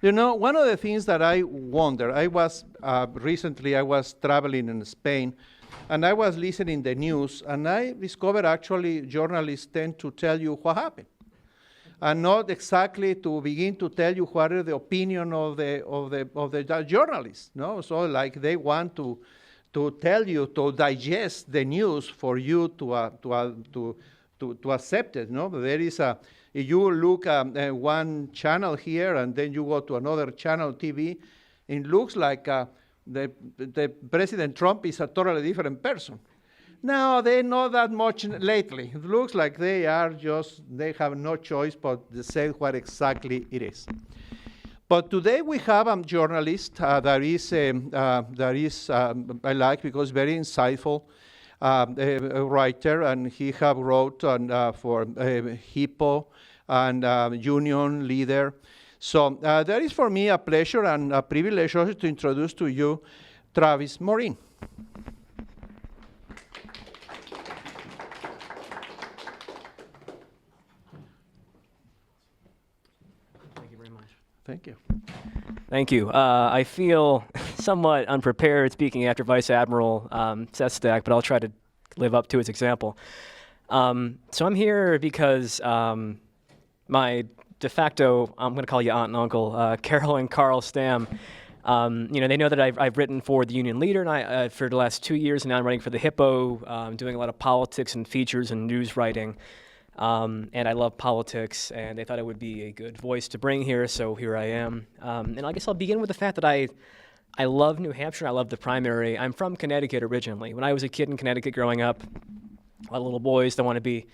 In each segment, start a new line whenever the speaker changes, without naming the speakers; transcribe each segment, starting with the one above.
You know, one of the things that I wonder, recently I was traveling in Spain, and I was listening the news, and I discovered actually journalists tend to tell you what happened, and not exactly to begin to tell you what is the opinion of the journalists. No, so like they want to tell you to digest the news for you to accept it. No, there is a. If you look at one channel here and then you go to another channel TV, it looks like the President Trump is a totally different person. No, they're not that much lately. It looks like they have no choice but to say what exactly it is. But today we have a journalist that is I like because very insightful, a writer, and he have wrote on, for Hippo and union leader. So that is for me a pleasure and a privilege also to introduce to you Travis Morin.
Thank you very much.
Thank you.
Thank you. I feel somewhat unprepared speaking after Vice Admiral Sestak, but I'll try to live up to his example. So I'm here because my de facto, I'm going to call you aunt and uncle, Carol and Carl Stam, they know that I've written for the Union Leader and for the last 2 years, and now I'm writing for the Hippo, doing a lot of politics and features and news writing. And I love politics, and they thought it would be a good voice to bring here, so here I am. And I guess I'll begin with the fact that I love New Hampshire, I love the primary. I'm from Connecticut originally. When I was a kid in Connecticut growing up, a lot of little boys that want to be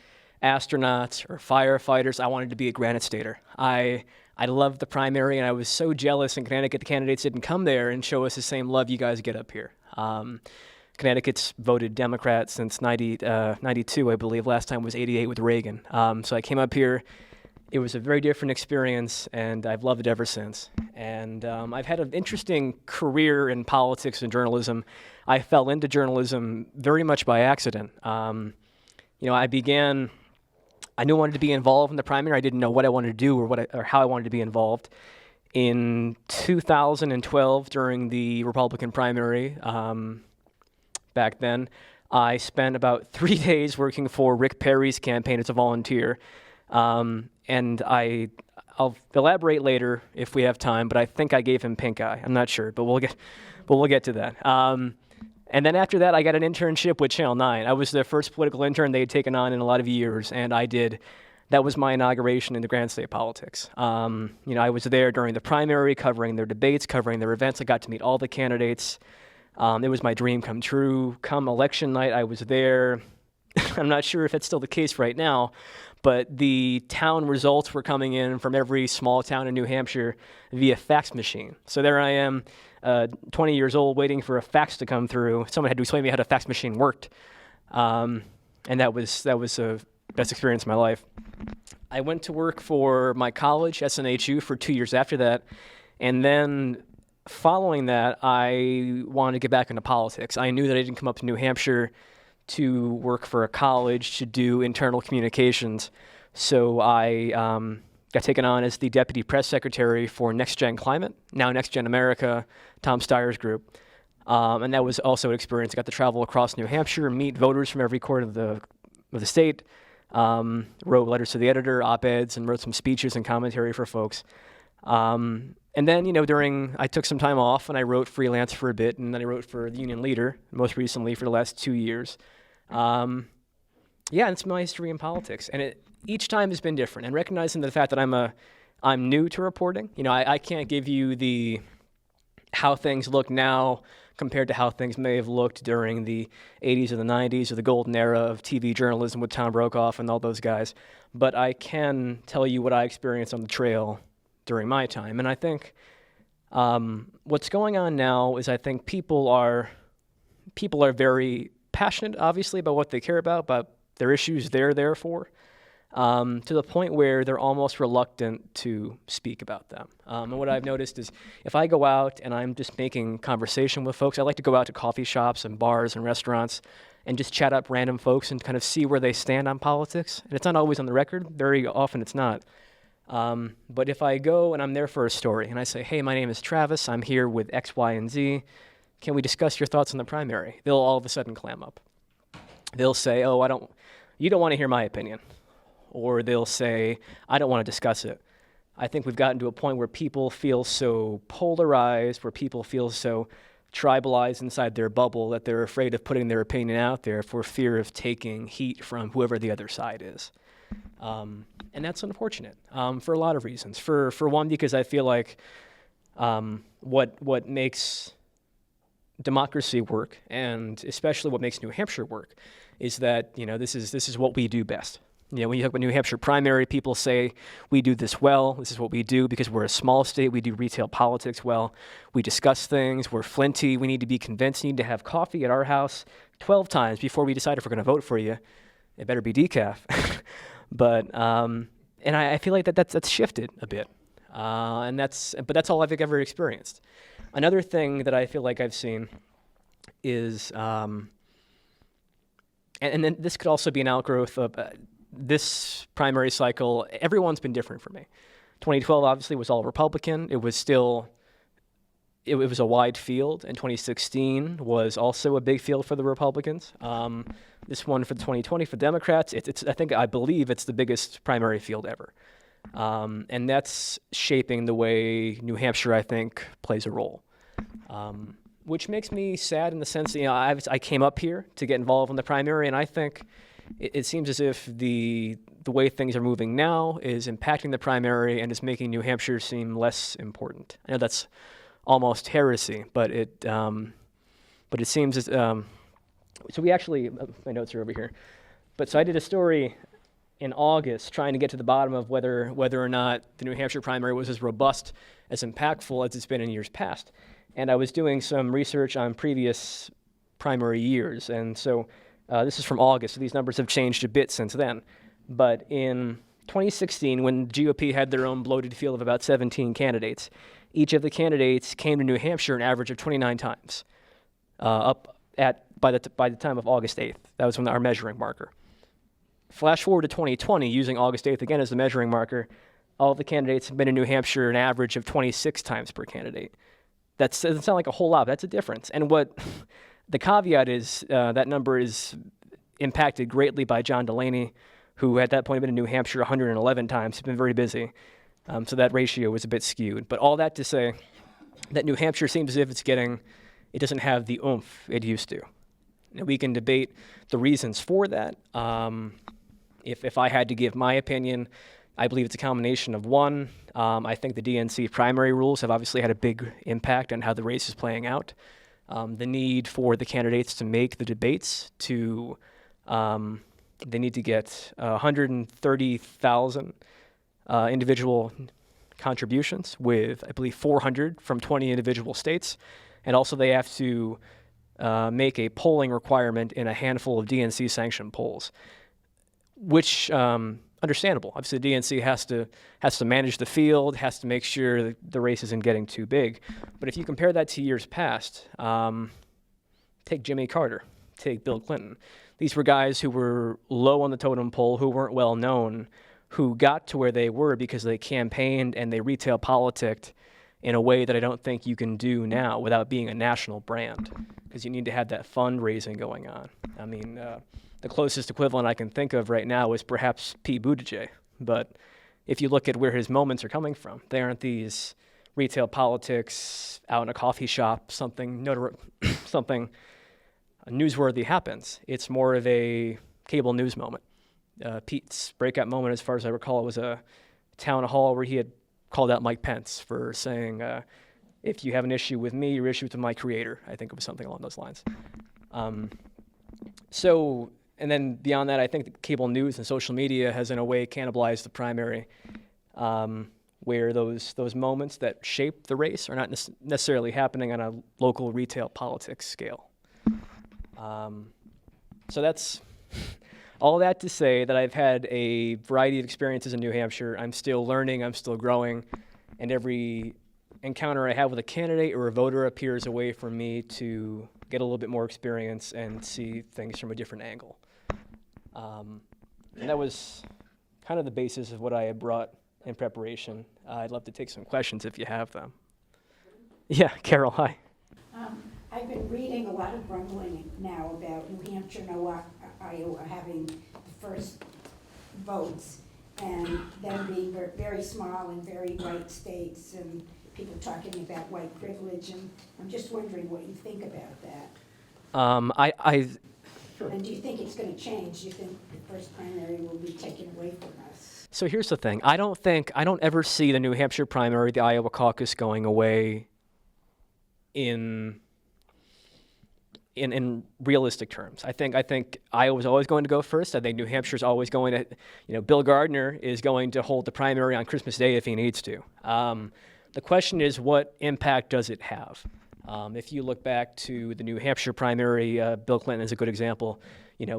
astronauts or firefighters. I wanted to be a Granite Stater. I loved the primary, and I was so jealous in Connecticut the candidates didn't come there and show us the same love you guys get up here. Connecticut's voted Democrat since 92, I believe. Last time was 88 with Reagan. So I came up here. It was a very different experience, and I've loved it ever since. And I've had an interesting career in politics and journalism. I fell into journalism very much by accident. I knew I wanted to be involved in the primary. I didn't know what I wanted to do or how I wanted to be involved. In 2012, during the Republican primary, back then, I spent about 3 days working for Rick Perry's campaign as a volunteer. And I'll elaborate later if we have time, but I think I gave him pink eye. I'm not sure, but we'll get to that. And then after that, I got an internship with Channel 9. I was the first political intern they had taken on in a lot of years, and that was my inauguration into Granite State politics. I was there during the primary, covering their debates, covering their events. I got to meet all the candidates. It was my dream come true. Come election night, I was there. I'm not sure if that's still the case right now, but the town results were coming in from every small town in New Hampshire via fax machine. So there I am, 20 years old, waiting for a fax to come through. Someone had to explain to me how the fax machine worked, and that was the best experience of my life. I went to work for my college, SNHU, for 2 years after that, and then following that, I wanted to get back into politics. I knew that I didn't come up to New Hampshire to work for a college to do internal communications, so I got taken on as the deputy press secretary for Next Gen Climate, now Next Gen America, Tom Steyer's group. And that was also an experience. I got to travel across New Hampshire, meet voters from every corner of the state, wrote letters to the editor, op-eds, and wrote some speeches and commentary for folks. And then, I took some time off and I wrote freelance for a bit, and then I wrote for the Union Leader, most recently for the last 2 years. And it's my history in politics. And each time has been different. And recognizing the fact that I'm new to reporting, I can't give you how things look now compared to how things may have looked during the 80s or the 90s or the golden era of TV journalism with Tom Brokaw and all those guys. But I can tell you what I experienced on the trail during my time. And I think what's going on now is I think people are very passionate, obviously, about what they care about their issues they're there for, to the point where they're almost reluctant to speak about them. And what I've noticed is if I go out and I'm just making conversation with folks, I like to go out to coffee shops and bars and restaurants and just chat up random folks and kind of see where they stand on politics. And it's not always on the record. Very often it's not. But if I go and I'm there for a story and I say, hey, my name is Travis, I'm here with X, Y, and Z, can we discuss your thoughts on the primary? They'll all of a sudden clam up. They'll say, oh, you don't want to hear my opinion. Or they'll say, I don't want to discuss it. I think we've gotten to a point where people feel so polarized, where people feel so tribalized inside their bubble that they're afraid of putting their opinion out there for fear of taking heat from whoever the other side is. And that's unfortunate for a lot of reasons. For one, because I feel like what makes democracy work, and especially what makes New Hampshire work, is that this is what we do best. When you talk about New Hampshire primary, people say we do this well. This is what we do because we're a small state. We do retail politics well. We discuss things. We're flinty. We need to be convinced. You need to have coffee at our house 12 times before we decide if we're going to vote for you. It better be decaf. But and I feel like that's shifted a bit, but that's all I've ever experienced. Another thing that I feel like I've seen is, and then this could also be an outgrowth of this primary cycle. Everyone's been different for me. 2012 obviously was all Republican. It was still, it was a wide field, and 2016 was also a big field for the Republicans. This one for 2020 for Democrats, I believe it's the biggest primary field ever. And that's shaping the way New Hampshire, I think, plays a role. Which makes me sad in the sense that, I came up here to get involved in the primary, and I think it seems as if the way things are moving now is impacting the primary and is making New Hampshire seem less important. I know that's almost heresy, but it seems as so we actually, my notes are over here, but so I did a story in August trying to get to the bottom of whether or not the New Hampshire primary was as robust, as impactful as it's been in years past. And I was doing some research on previous primary years, and so this is from August, so these numbers have changed a bit since then. But in 2016, when the GOP had their own bloated field of about 17 candidates, each of the candidates came to New Hampshire an average of 29 times, by the time of August 8th. That was when our measuring marker. Flash forward to 2020, using August 8th again as the measuring marker, all of the candidates have been in New Hampshire an average of 26 times per candidate. That doesn't sound like a whole lot, but that's a difference. And what the caveat is, that number is impacted greatly by John Delaney, who at that point had been in New Hampshire 111 times. He's been very busy. So that ratio was a bit skewed. But all that to say that New Hampshire seems as if it doesn't have the oomph it used to. And we can debate the reasons for that. If I had to give my opinion, I believe it's a combination of one. I think the DNC primary rules have obviously had a big impact on how the race is playing out. The need for the candidates to make the debates they need to get 130,000 individual contributions with, I believe, 400 from 20 individual states. And also they have to make a polling requirement in a handful of DNC-sanctioned polls, which understandable. Obviously, the DNC has to manage the field, has to make sure that the race isn't getting too big. But if you compare that to years past, take Jimmy Carter, take Bill Clinton. These were guys who were low on the totem pole, who weren't well known, who got to where they were because they campaigned and they retail politicked in a way that I don't think you can do now without being a national brand, because you need to have that fundraising going on. I mean, the closest equivalent I can think of right now is perhaps Pete Buttigieg. But if you look at where his moments are coming from, they aren't these retail politics out in a coffee shop, something newsworthy happens. It's more of a cable news moment. Pete's breakout moment, as far as I recall, was a town hall where he had called out Mike Pence for saying, if you have an issue with me, your issue is with my creator. I think it was something along those lines. And then beyond that, I think that cable news and social media has in a way cannibalized the primary, where those moments that shape the race are not necessarily happening on a local retail politics scale. So that's all that to say that I've had a variety of experiences in New Hampshire. I'm still learning, I'm still growing, and every encounter I have with a candidate or a voter appears a way for me to get a little bit more experience and see things from a different angle. And that was kind of the basis of what I had brought in preparation. I'd love to take some questions if you have them. Yeah, Carol, hi.
I've been reading a lot of grumbling now about New Hampshire and Iowa having the first votes, and them being very small and very white states, and people talking about white privilege, and I'm just wondering what you think about that. And do you think it's going to change? Do you think the first primary will be taken away from us?
So here's the thing. I don't ever see the New Hampshire primary, the Iowa caucus going away in realistic terms. I think Iowa's always going to go first. I think New Hampshire's always going to, Bill Gardner is going to hold the primary on Christmas Day if he needs to. The question is, what impact does it have? If you look back to the New Hampshire primary, Bill Clinton is a good example.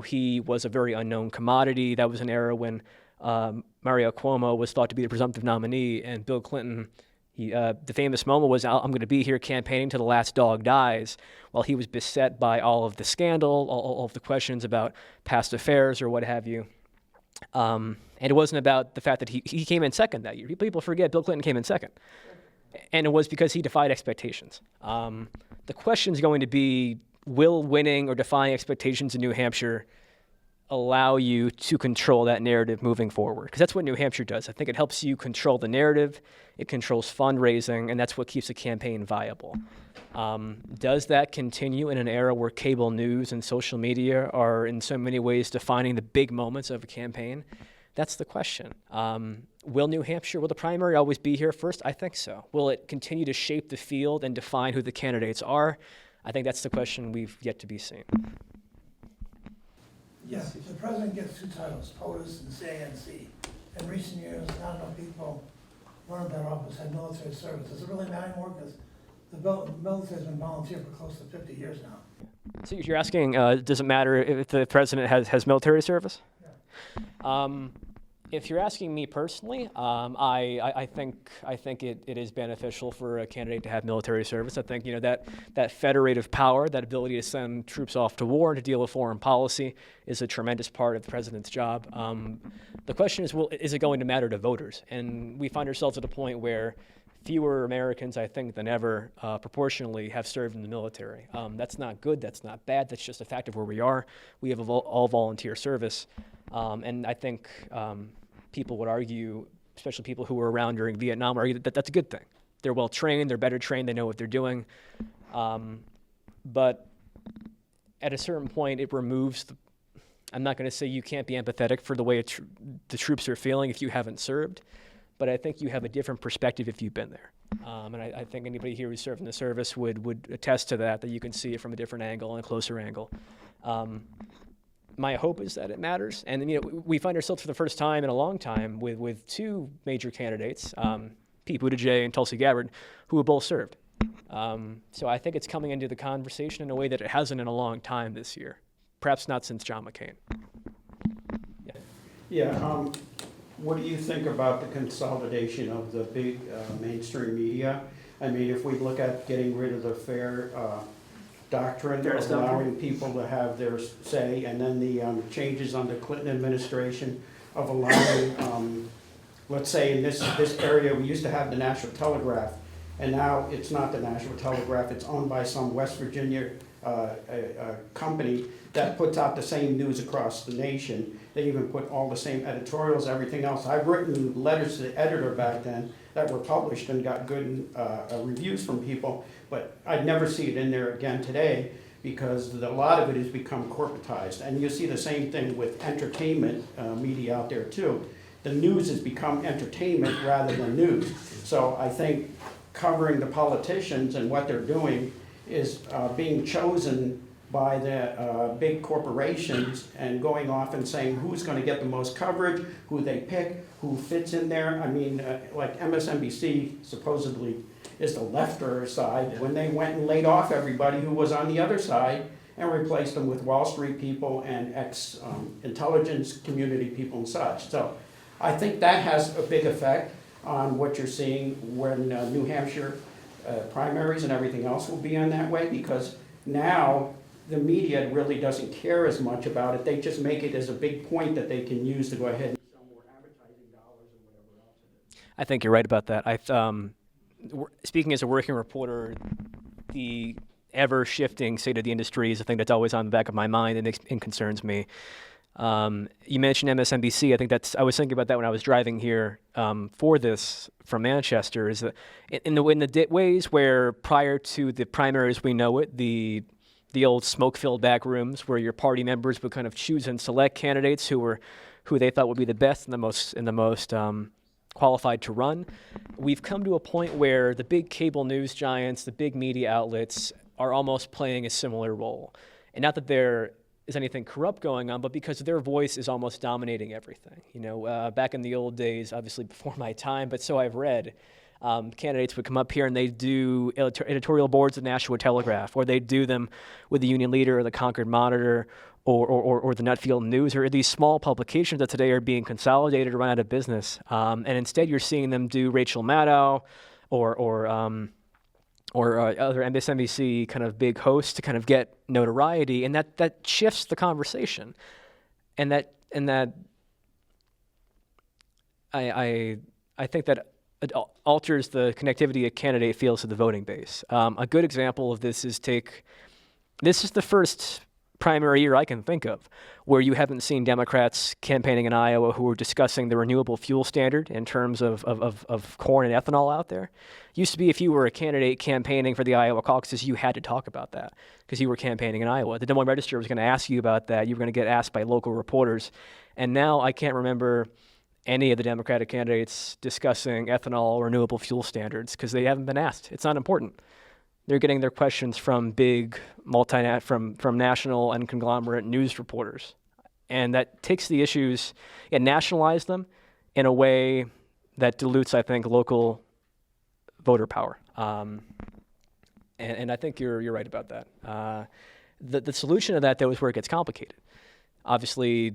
He was a very unknown commodity. That was an era when Mario Cuomo was thought to be the presumptive nominee, and Bill Clinton, the famous moment was, I'm going to be here campaigning till the last dog dies, while he was beset by all of the scandal, all of the questions about past affairs or what have you. And it wasn't about the fact that he came in second that year. People forget Bill Clinton came in second. And it was because he defied expectations. The question is going to be, will winning or defying expectations in New Hampshire allow you to control that narrative moving forward? Because that's what New Hampshire does. I think it helps you control the narrative, it controls fundraising, and that's what keeps a campaign viable. Does that continue in an era where cable news and social media are in so many ways defining the big moments of a campaign? That's the question. Will the primary always be here first? I think so. Will it continue to shape the field and define who the candidates are? I think that's the question we've yet to be seen.
Yes, the president gets two titles, POTUS and CANC. In recent years, not enough people learned that office had military service. Does it really matter anymore? Because the military has been volunteer for close to 50 years now.
So you're asking, does it matter if the president has military service?
Yeah.
If you're asking me personally, I think it is beneficial for a candidate to have military service. I think that federative power, that ability to send troops off to war and to deal with foreign policy, is a tremendous part of the president's job. The question is, is it going to matter to voters? And we find ourselves at a point where fewer Americans, I think, than ever, proportionally, have served in the military. That's not good. That's not bad. That's just a fact of where we are. We have all volunteer service. And I think people would argue, especially people who were around during Vietnam, argue that that's a good thing. They're well trained, they're better trained, they know what they're doing. But at a certain point, it removes I'm not going to say you can't be empathetic for the way the troops are feeling if you haven't served, but I think you have a different perspective if you've been there. And I think anybody here who's served in the service would attest to that you can see it from a different angle and a closer angle. My hope is that it matters. And we find ourselves for the first time in a long time with two major candidates, Pete Buttigieg and Tulsi Gabbard, who have both served. So I think it's coming into the conversation in a way that it hasn't in a long time this year. Perhaps not since John McCain.
Yeah. What do you think about the consolidation of the big mainstream media? I mean, if we look at getting rid of the fair doctrine, allowing people to have their say, and then the changes on the Clinton administration of allowing, let's say in this area, we used to have the National Telegraph, and now it's not the National Telegraph, it's owned by some West Virginia company that puts out the same news across the nation. They even put all the same editorials, everything else. I've written letters to the editor back then that were published and got good reviews from people, but I'd never see it in there again today because a lot of it has become corporatized. And you see the same thing with entertainment media out there too. The news has become entertainment rather than news. So I think covering the politicians and what they're doing is being chosen by the big corporations and going off and saying who's going to get the most coverage, who they pick, who fits in there. I mean, like MSNBC supposedly is the lefter side when they went and laid off everybody who was on the other side and replaced them with Wall Street people and ex-intelligence community people and such. So I think that has a big effect on what you're seeing when New Hampshire primaries and everything else will be on that way, because now the media really doesn't care as much about it. They just make it as a big point that they can use to go ahead and sell more advertising dollars or whatever else it is.
I think you're right about that. Speaking as a working reporter, the ever-shifting state of the industry is a thing that's always on the back of my mind and concerns me. You mentioned MSNBC. I think I was thinking about that when I was driving here for this from Manchester. Is that in the ways where prior to the primaries we know it, the old smoke-filled back rooms where your party members would kind of choose and select candidates who they thought would be the best and the most qualified to run. We've come to a point where the big cable news giants, the big media outlets, are almost playing a similar role, and not that there is anything corrupt going on, but because their voice is almost dominating everything. Back in the old days, obviously before my time, but so I've read, candidates would come up here and they'd do editorial boards of Nashua Telegraph, or they'd do them with the Union Leader or the Concord Monitor or the Nutfield News, or these small publications that today are being consolidated or run out of business. And instead you're seeing them do Rachel Maddow or other MSNBC kind of big hosts to kind of get notoriety, and that shifts the conversation, and that I think that it alters the connectivity a candidate feels to the voting base. A good example of this is this is the first primary year I can think of where you haven't seen Democrats campaigning in Iowa who are discussing the renewable fuel standard in terms of corn and ethanol out there. Used to be if you were a candidate campaigning for the Iowa caucuses, you had to talk about that because you were campaigning in Iowa. The Des Moines Register was going to ask you about that. You were going to get asked by local reporters. And now I can't remember any of the Democratic candidates discussing ethanol or renewable fuel standards because they haven't been asked. It's not important. They're getting their questions from big from national and conglomerate news reporters. And that takes the issues and nationalizes them in a way that dilutes, I think, local voter power. And I think you're right about that. The solution to that, though, is where it gets complicated. Obviously,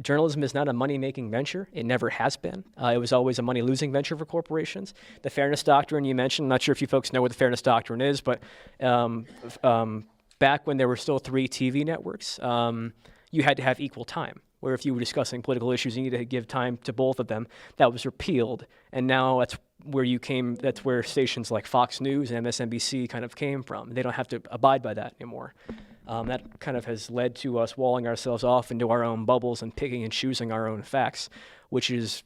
journalism is not a money-making venture. It never has been. It was always a money-losing venture for corporations. The fairness doctrine you mentioned, I'm not sure if you folks know what the fairness doctrine is, but back when there were still 3 TV networks, you had to have equal time, where if you were discussing political issues, you needed to give time to both of them. That was repealed, and now that's where stations like Fox News and MSNBC kind of came from. They don't have to abide by that anymore. That kind of has led to us walling ourselves off into our own bubbles and picking and choosing our own facts, which is,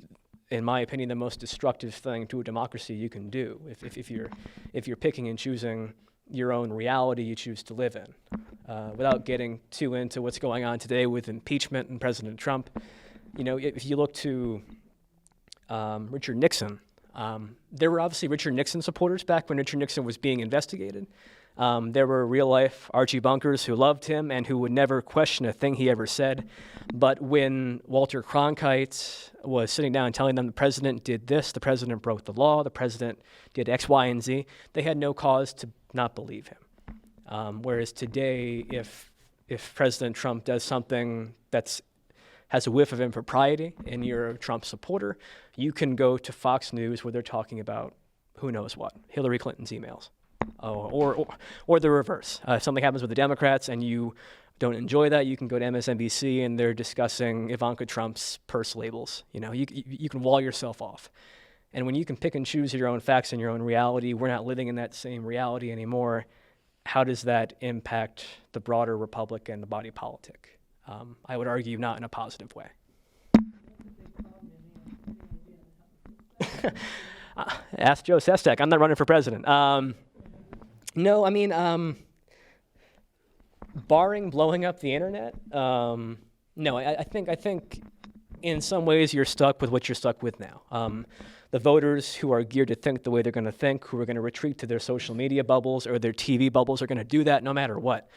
in my opinion, the most destructive thing to a democracy you can do. If you're picking and choosing your own reality you choose to live in, without getting too into what's going on today with impeachment and President Trump. If you look to Richard Nixon, there were obviously Richard Nixon supporters back when Richard Nixon was being investigated. There were real-life Archie Bunkers who loved him and who would never question a thing he ever said. But when Walter Cronkite was sitting down and telling them the president did this, the president broke the law, the president did X, Y, and Z, they had no cause to not believe him. Whereas today, if President Trump does something that's has a whiff of impropriety and you're a Trump supporter, you can go to Fox News where they're talking about who knows what, Hillary Clinton's emails. Or the reverse. If something happens with the Democrats and you don't enjoy that, you can go to MSNBC and they're discussing Ivanka Trump's purse labels. You can wall yourself off. And when you can pick and choose your own facts and your own reality, we're not living in that same reality anymore. How does that impact the broader republic and the body politic? I would argue not in a positive way. Ask Joe Sestak. I'm not running for president. No, I mean, barring blowing up the internet, no, I think in some ways you're stuck with what you're stuck with now. The voters who are geared to think the way they're going to think, who are going to retreat to their social media bubbles or their TV bubbles, are going to do that no matter what.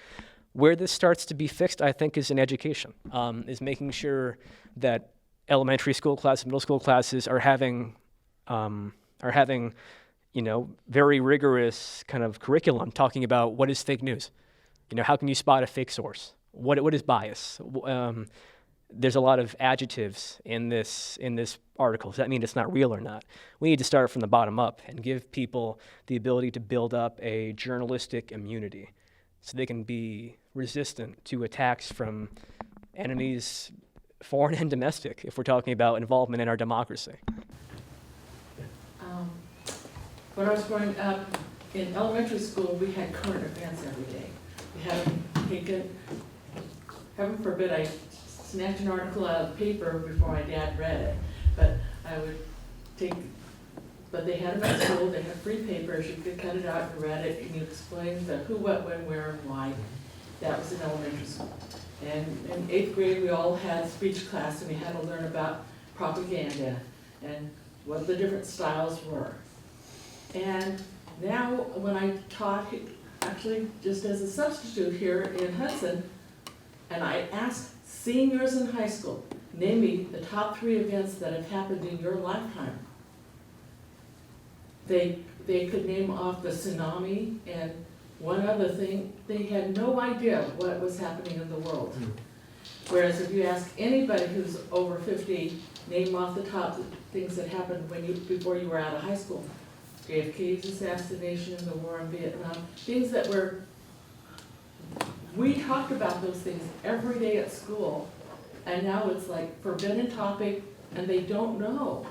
Where this starts to be fixed, I think, is in education, is making sure that elementary school classes, middle school classes are having very rigorous kind of curriculum talking about what is fake news. How can you spot a fake source? What is bias? There's a lot of adjectives in this article. Does that mean it's not real or not? We need to start from the bottom up and give people the ability to build up a journalistic immunity so they can be resistant to attacks from enemies, foreign and domestic, if we're talking about involvement in our democracy.
When I was growing up in elementary school, we had current events every day. We had them taken, heaven forbid I snatched an article out of the paper before my dad read it, but I would take, but they had them at school, they had free papers, you could cut it out and read it, and you explained the who, what, when, where, and why. That was in elementary school. And in 8th grade, we all had speech class, and we had to learn about propaganda and what the different styles were. And now, when I taught, actually just as a substitute here in Hudson, and I asked seniors in high school, name me the top 3 events that have happened in your lifetime. They could name off the tsunami and one other thing. They had no idea what was happening in the world. Whereas if you ask anybody who's over 50, name off the top things that happened before you were out of high school. JFK's assassination, the war in Vietnam, things that were, we talked about those things every day at school, and now it's like forbidden topic, and they don't know.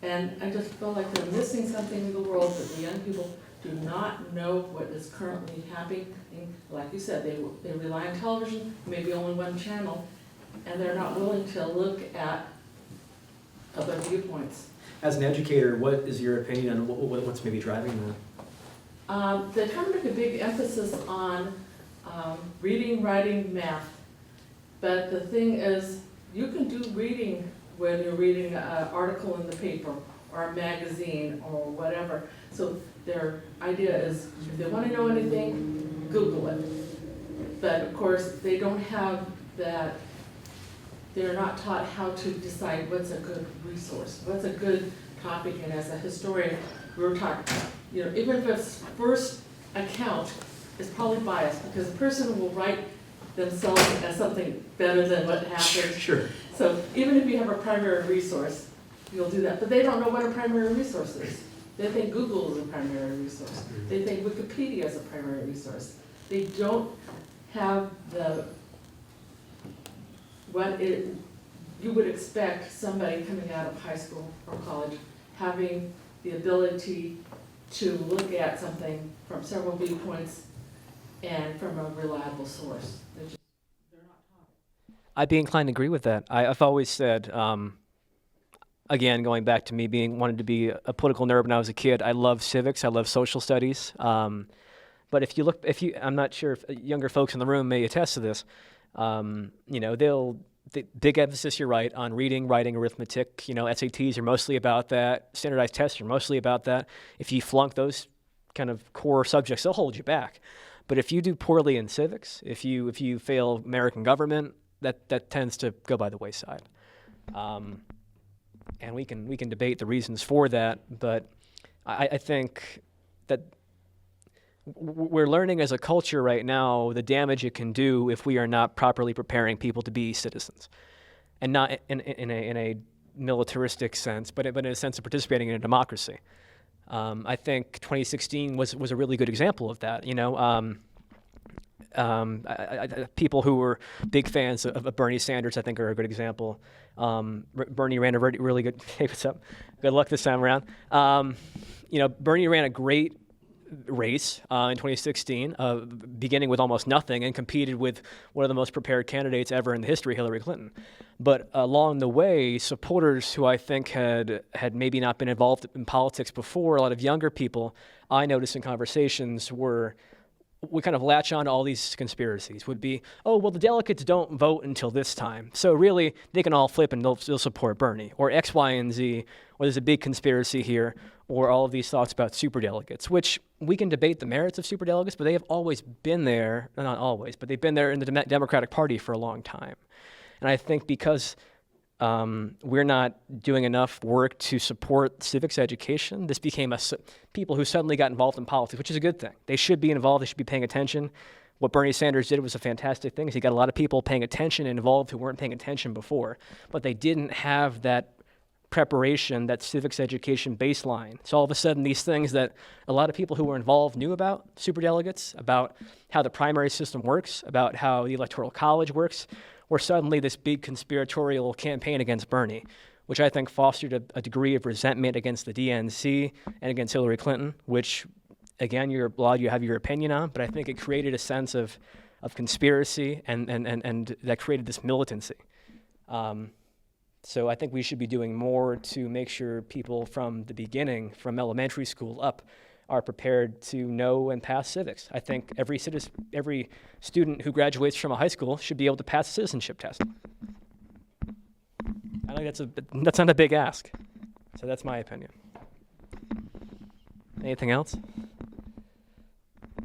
And I just feel like they're missing something in the world, that the young people do not know what is currently happening. Like you said, they rely on television, maybe only one channel, and they're not willing to look at other viewpoints.
As an educator, what is your opinion on what's maybe driving that?
They kind of make a big emphasis on reading, writing, math. But the thing is, you can do reading when you're reading an article in the paper or a magazine or whatever. So their idea is, if they want to know anything, Google it. But of course, they don't have that, they're not taught how to decide what's a good resource, what's a good topic. And as a historian, we were taught, even if it's first account is probably biased, because the person will write themselves as something better than what happened.
Sure.
So even if you have a primary resource, you'll do that. But they don't know what a primary resource is. They think Google is a primary resource. They think Wikipedia is a primary resource. They don't have you would expect somebody coming out of high school or college having the ability to look at something from several viewpoints and from a reliable source. They're not taught it.
I'd be inclined to agree with that. I've always said, again, going back to me wanted to be a political nerd when I was a kid, I love civics, I love social studies. But I'm not sure if younger folks in the room may attest to this. The big emphasis, you're right, on reading, writing, arithmetic. SATs are mostly about that. Standardized tests are mostly about that. If you flunk those kind of core subjects, they'll hold you back. But if you do poorly in civics, if you fail American government, that tends to go by the wayside. And we can debate the reasons for that, but I think that we're learning as a culture right now the damage it can do if we are not properly preparing people to be citizens, and not in a militaristic sense, but in a sense of participating in a democracy. I think 2016 was a really good example of that. People who were big fans of Bernie Sanders, I think, are a good example. Bernie ran a really good. Hey, what's up? Good luck this time around. Bernie ran a great race in 2016, beginning with almost nothing, and competed with one of the most prepared candidates ever in the history, Hillary Clinton. But along the way, supporters who I think had maybe not been involved in politics before, a lot of younger people, I noticed in conversations would kind of latch on to all these conspiracies, would be, oh, well, the delegates don't vote until this time, so really they can all flip and they'll support Bernie, or X, Y, and Z, or there's a big conspiracy here, or all of these thoughts about superdelegates, which we can debate the merits of superdelegates, but they have always been there, not always, but they've been there in the Democratic Party for a long time. And I think because we're not doing enough work to support civics education, this became people who suddenly got involved in politics, which is a good thing. They should be involved, they should be paying attention. What Bernie Sanders did was a fantastic thing. He got a lot of people paying attention and involved who weren't paying attention before, but they didn't have that preparation, that civics education baseline. So all of a sudden, these things that a lot of people who were involved knew about, superdelegates, about how the primary system works, about how the Electoral College works, were suddenly this big conspiratorial campaign against Bernie, which I think fostered a degree of resentment against the DNC and against Hillary Clinton, which, again, you're allowed, you have your opinion on, but I think it created a sense of conspiracy and that created this militancy. So I think we should be doing more to make sure people from the beginning, from elementary school up, are prepared to know and pass civics. I think every student who graduates from a high school should be able to pass a citizenship test. I think that's not a big ask. So that's my opinion. Anything else?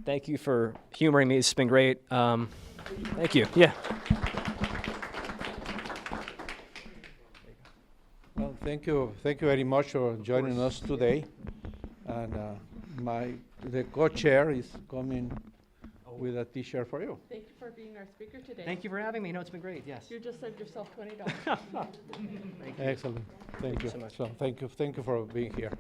Thank you for humoring me. It's been great. Thank you. Yeah.
Well, thank you very much for joining us today. And the co-chair is coming with a T-shirt for you.
Thank you for being our speaker today.
Thank you for having me. No, it's been great. Yes.
You just saved yourself $20.
Excellent. Thank you
so much.
So thank you for being here.